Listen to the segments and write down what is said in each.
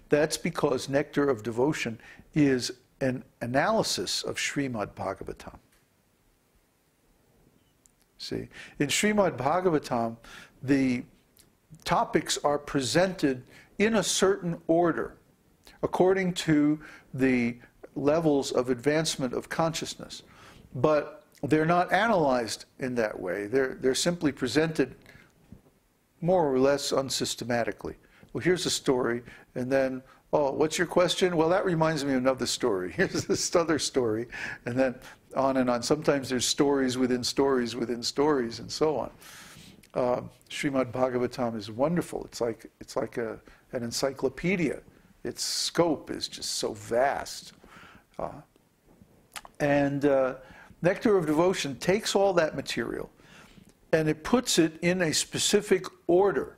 That's because Nectar of Devotion is an analysis of Srimad Bhagavatam. See, in Srimad Bhagavatam, the topics are presented in a certain order, according to the levels of advancement of consciousness. But they're not analyzed in that way. They're simply presented more or less unsystematically. Well, here's a story, and then, oh, what's your question? Well, that reminds me of another story. Here's this other story, and then on and on. Sometimes there's stories within stories within stories, and so on. Srimad Bhagavatam is wonderful. It's like an encyclopedia. Its scope is just so vast. Nectar of Devotion takes all that material and it puts it in a specific order.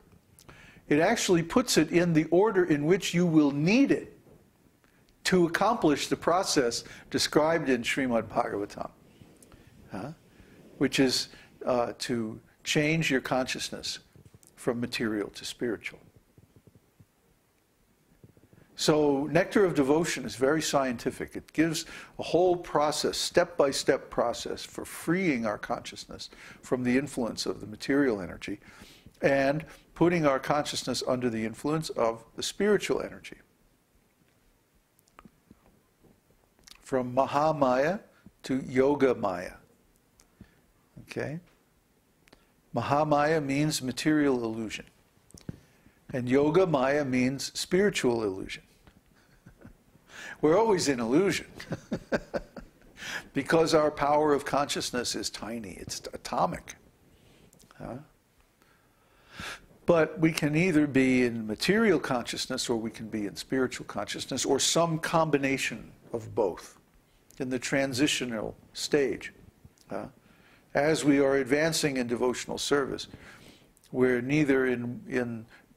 It actually puts it in the order in which you will need it to accomplish the process described in Srimad Bhagavatam, which is to change your consciousness from material to spiritual. So Nectar of Devotion is very scientific. It gives a whole process, step-by-step process for freeing our consciousness from the influence of the material energy and putting our consciousness under the influence of the spiritual energy. From Mahamaya to Yoga Maya. Okay? Mahamaya means material illusion. And Yoga Maya means spiritual illusion. We're always in illusion. Because our power of consciousness is tiny. It's atomic. But we can either be in material consciousness or we can be in spiritual consciousness or some combination of both in the transitional stage. As we are advancing in devotional service, we're neither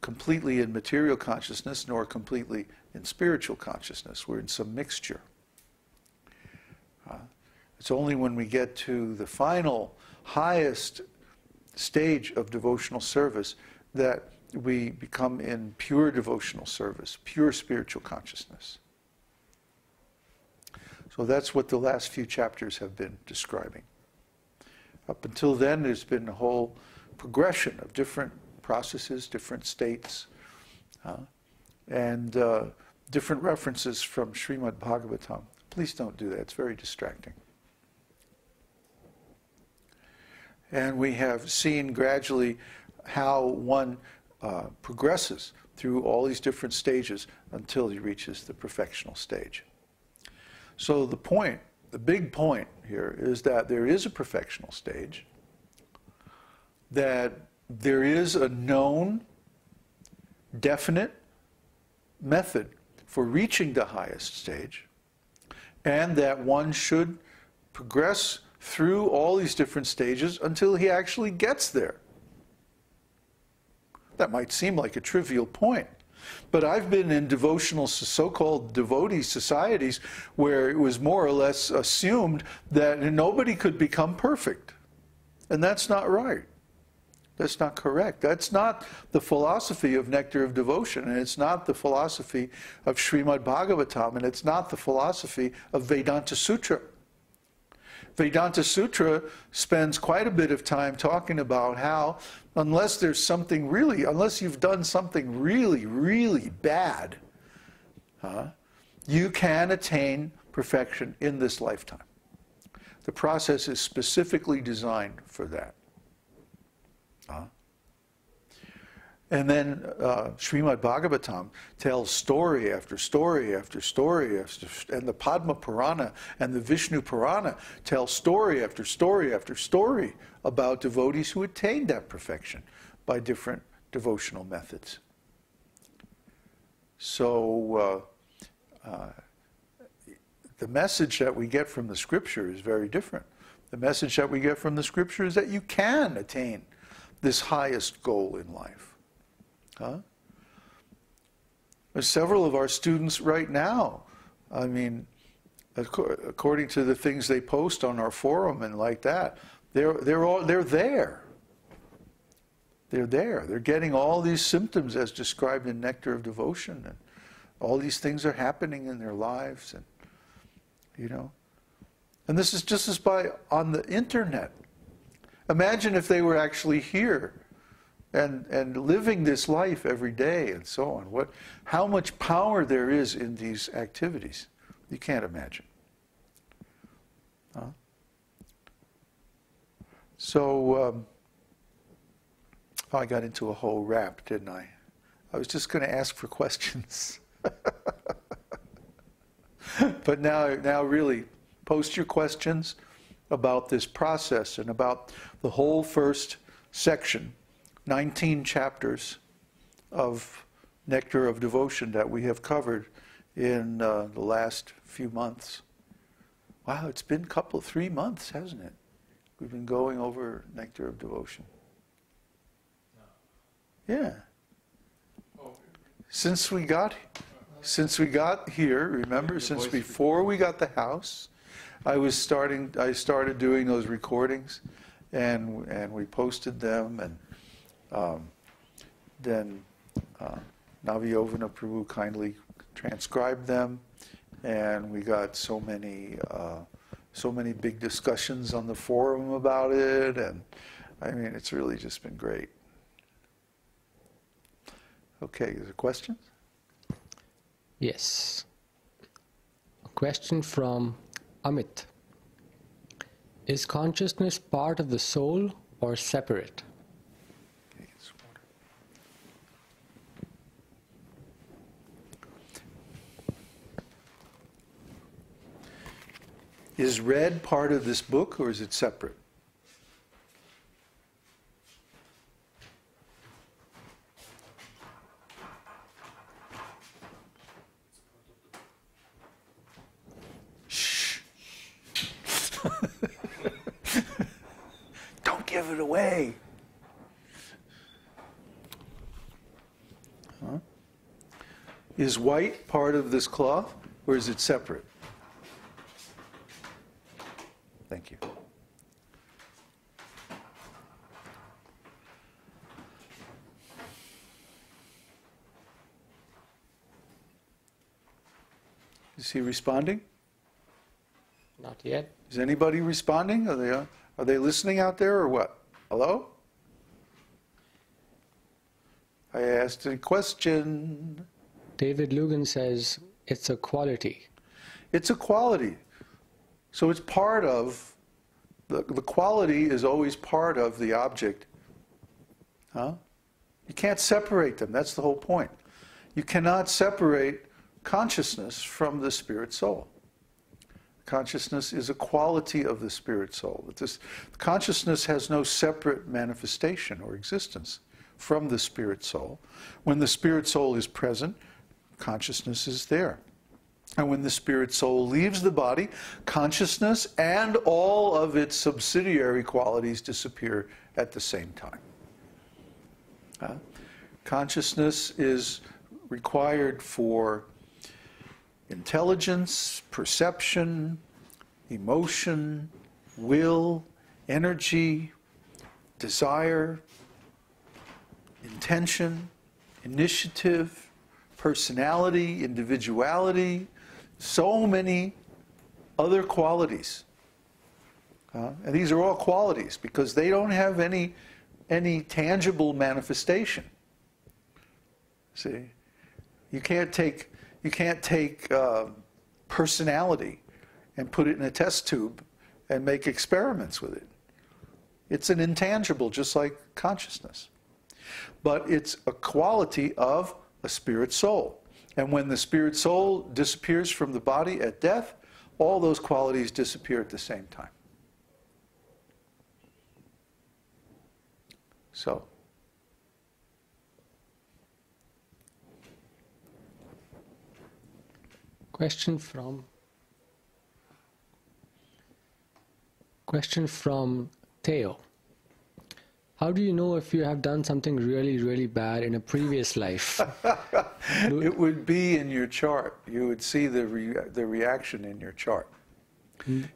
completely in material consciousness nor completely in spiritual consciousness. We're in some mixture. It's only when we get to the final, highest stage of devotional service that we become in pure devotional service, pure spiritual consciousness. So that's what the last few chapters have been describing. Up until then, there's been a whole progression of different processes, different states, and different references from Srimad Bhagavatam. Please don't do that. It's very distracting. And we have seen gradually how one progresses through all these different stages until he reaches the perfectional stage. So the point, the big point here is that there is a perfectional stage, that there is a known, definite method for reaching the highest stage, and that one should progress through all these different stages until he actually gets there. That might seem like a trivial point, but I've been in devotional, so-called devotee societies where it was more or less assumed that nobody could become perfect. And that's not right. That's not correct. That's not the philosophy of Nectar of Devotion, and it's not the philosophy of Srimad Bhagavatam, and it's not the philosophy of Vedanta Sutra. Vedanta Sutra spends quite a bit of time talking about how unless there's something really, unless you've done something really, really bad, you can attain perfection in this lifetime. The process is specifically designed for that. And then Srimad Bhagavatam tells story after story after story, and the Padma Purana and the Vishnu Purana tell story after story after story about devotees who attained that perfection by different devotional methods. So the message that we get from the Scripture is very different. The message that we get from the Scripture is that you can attain this highest goal in life. There's several of our students right now, I mean, according to the things they post on our forum and like that, they're there. They're there. They're getting all these symptoms as described in Nectar of Devotion, all these things are happening in their lives, and you know. And this is just as by on the internet. Imagine if they were actually here and living this life every day and so on. How much power there is in these activities. You can't imagine. Huh? So, I got into a whole rap, didn't I? I was just going to ask for questions. But now really, post your questions about this process and about the whole first section, 19 chapters of Nectar of Devotion that we have covered in the last few months. Wow, it's been 3 months, hasn't it? We've been going over Nectar of Devotion. Yeah. Since we got here, remember, since before we got the house, I started doing those recordings, and we posted them, and then Navayovana Prabhu kindly transcribed them, and we got so many big discussions on the forum about it, and I mean, it's really just been great. Okay, is there questions? Yes. A question from Amit. Is consciousness part of the soul or separate? Is red part of this book, or is it separate? Shh. Don't give it away. Huh? Is white part of this cloth, or is it separate? Thank you. Is he responding? Not yet. Is anybody responding? Are they listening out there, or what? Hello? I asked a question. David Lugan says it's a quality. It's a quality. So it's part of, the quality is always part of the object. Huh? You can't separate them. That's the whole point. You cannot separate consciousness from the spirit soul. Consciousness is a quality of the spirit soul. Consciousness has no separate manifestation or existence from the spirit soul. When the spirit soul is present, consciousness is there. And when the spirit soul leaves the body, consciousness and all of its subsidiary qualities disappear at the same time. Consciousness is required for intelligence, perception, emotion, will, energy, desire, intention, initiative, personality, individuality, so many other qualities. And these are all qualities because they don't have any tangible manifestation. See, you can't take personality and put it in a test tube and make experiments with it. It's an intangible, just like consciousness. But it's a quality of a spirit soul. And when the spirit soul disappears from the body at death, all those qualities disappear at the same time. So, question from Theo. How do you know if you have done something really, really bad in a previous life? It would be in your chart. You would see the reaction in your chart.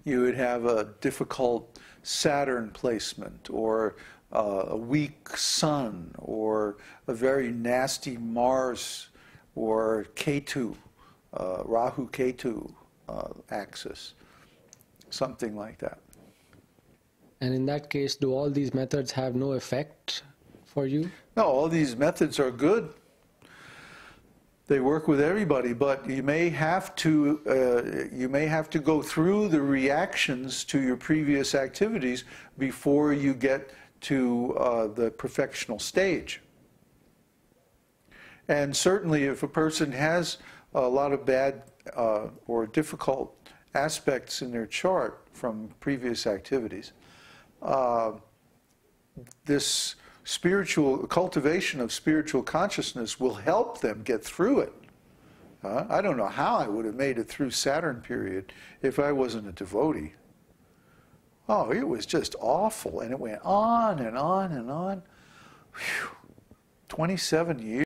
You would have a difficult Saturn placement, or a weak sun, or a very nasty Mars or Ketu, Rahu Ketu axis, something like that. And in that case, do all these methods have no effect for you? No, all these methods are good. They work with everybody, but you may have to go through the reactions to your previous activities before you get to the perfectional stage. And certainly, if a person has a lot of bad or difficult aspects in their chart from previous activities, this spiritual cultivation of spiritual consciousness will help them get through it. I don't know how I would have made it through Saturn period if I wasn't a devotee. Oh, it was just awful, and it went on and on and on. Whew. 27 years.